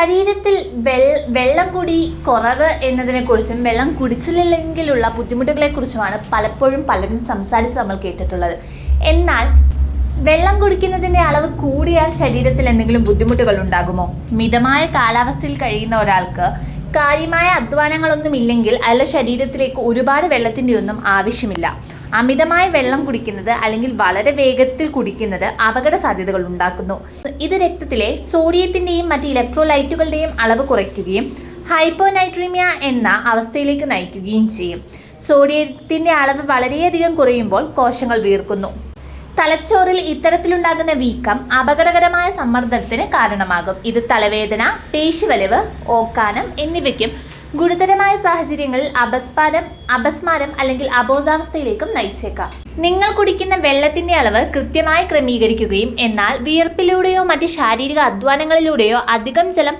ശരീരത്തിൽ വെള്ളം കൂടി കുറവ് എന്നതിനെക്കുറിച്ചും വെള്ളം കുടിച്ചില്ലെങ്കിലുള്ള ബുദ്ധിമുട്ടുകളെക്കുറിച്ചുമാണ് പലപ്പോഴും പലരും സംസാരിച്ച് നമ്മൾ കേട്ടിട്ടുള്ളത്. എന്നാൽ വെള്ളം കുടിക്കുന്നതിൻ്റെ അളവ് കൂടിയാൽ ശരീരത്തിൽ എന്തെങ്കിലും ബുദ്ധിമുട്ടുകൾ ഉണ്ടാകുമോ? മിതമായ കാലാവസ്ഥയിൽ കഴിയുന്ന ഒരാൾക്ക് കാര്യമായ അധ്വാനങ്ങളൊന്നും ഇല്ലെങ്കിൽ അയാളുടെ ശരീരത്തിലേക്ക് ഒരുപാട് വെള്ളത്തിൻ്റെ ഒന്നും ആവശ്യമില്ല. അമിതമായ വെള്ളം കുടിക്കുന്നത് അല്ലെങ്കിൽ വളരെ വേഗത്തിൽ കുടിക്കുന്നത് അപകട സാധ്യതകൾ ഉണ്ടാക്കുന്നു. ഇത് രക്തത്തിലെ സോഡിയത്തിൻ്റെയും മറ്റ് ഇലക്ട്രോലൈറ്റുകളുടെയും അളവ് കുറയ്ക്കുകയും ഹൈപ്പോനൈട്രീമിയ എന്ന അവസ്ഥയിലേക്ക് നയിക്കുകയും ചെയ്യും. സോഡിയത്തിൻ്റെ അളവ് വളരെയധികം കുറയുമ്പോൾ കോശങ്ങൾ വീർക്കുന്നു. തലച്ചോറിൽ ഇത്തരത്തിലുണ്ടാകുന്ന വീക്കം അപകടകരമായ സമ്മർദ്ദത്തിന് കാരണമാകും. ഇത് തലവേദന, പേശിവലിവ്, ഓക്കാനം എന്നിവയ്ക്കും ഗുരുതരമായ സാഹചര്യങ്ങളിൽ അപസ്മാരം അല്ലെങ്കിൽ അബോധാവസ്ഥയിലേക്കും നയിച്ചേക്കാം. നിങ്ങൾ കുടിക്കുന്ന വെള്ളത്തിൻ്റെ അളവ് കൃത്യമായി ക്രമീകരിക്കുകയും എന്നാൽ വിയർപ്പിലൂടെയോ മറ്റ് ശാരീരിക അധ്വാനങ്ങളിലൂടെയോ അധികം ജലം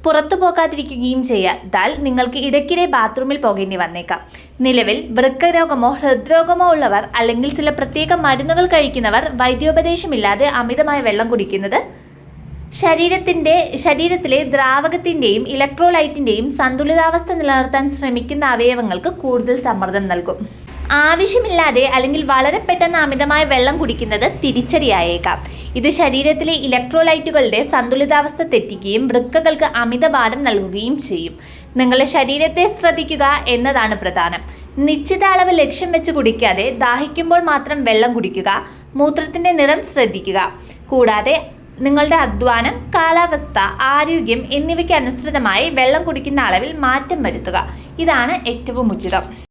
പുറത്തു പോകാതിരിക്കുകയും ചെയ്താൽ നിങ്ങൾക്ക് ഇടയ്ക്കിടെ ബാത്റൂമിൽ പോകേണ്ടി വന്നേക്കാം. നിലവിൽ വൃക്കരോഗമോ ഹൃദ്രോഗമോ ഉള്ളവർ അല്ലെങ്കിൽ ചില പ്രത്യേക മരുന്നുകൾ കഴിക്കുന്നവർ വൈദ്യോപദേശമില്ലാതെ അമിതമായ വെള്ളം കുടിക്കുന്നത് ശരീരത്തിലെ ദ്രാവകത്തിൻ്റെയും ഇലക്ട്രോലൈറ്റിൻ്റെയും സന്തുലിതാവസ്ഥ നിലനിർത്താൻ ശ്രമിക്കുന്ന അവയവങ്ങൾക്ക് കൂടുതൽ സമ്മർദ്ദം നൽകും. ആവശ്യമില്ലാതെ അല്ലെങ്കിൽ വളരെ പെട്ടെന്ന് അമിതമായ വെള്ളം കുടിക്കുന്നത് തിരിച്ചടിയായേക്കാം. ഇത് ശരീരത്തിലെ ഇലക്ട്രോലൈറ്റുകളുടെ സന്തുലിതാവസ്ഥ തെറ്റിക്കുകയും വൃക്കകൾക്ക് അമിതഭാരം നൽകുകയും ചെയ്യും. നിങ്ങളുടെ ശരീരത്തെ ശ്രദ്ധിക്കുക എന്നതാണ് പ്രധാനം. നിശ്ചിത അളവ് ലക്ഷ്യം വെച്ച് കുടിക്കാതെ ദാഹിക്കുമ്പോൾ മാത്രം വെള്ളം കുടിക്കുക. മൂത്രത്തിൻ്റെ നിറം ശ്രദ്ധിക്കുക. കൂടാതെ നിങ്ങളുടെ അധ്വാനം, കാലാവസ്ഥ, ആരോഗ്യം എന്നിവയ്ക്ക് അനുസൃതമായി വെള്ളം കുടിക്കുന്ന അളവിൽ മാറ്റം വരുത്തുക. ഇതാണ് ഏറ്റവും ഉചിതം.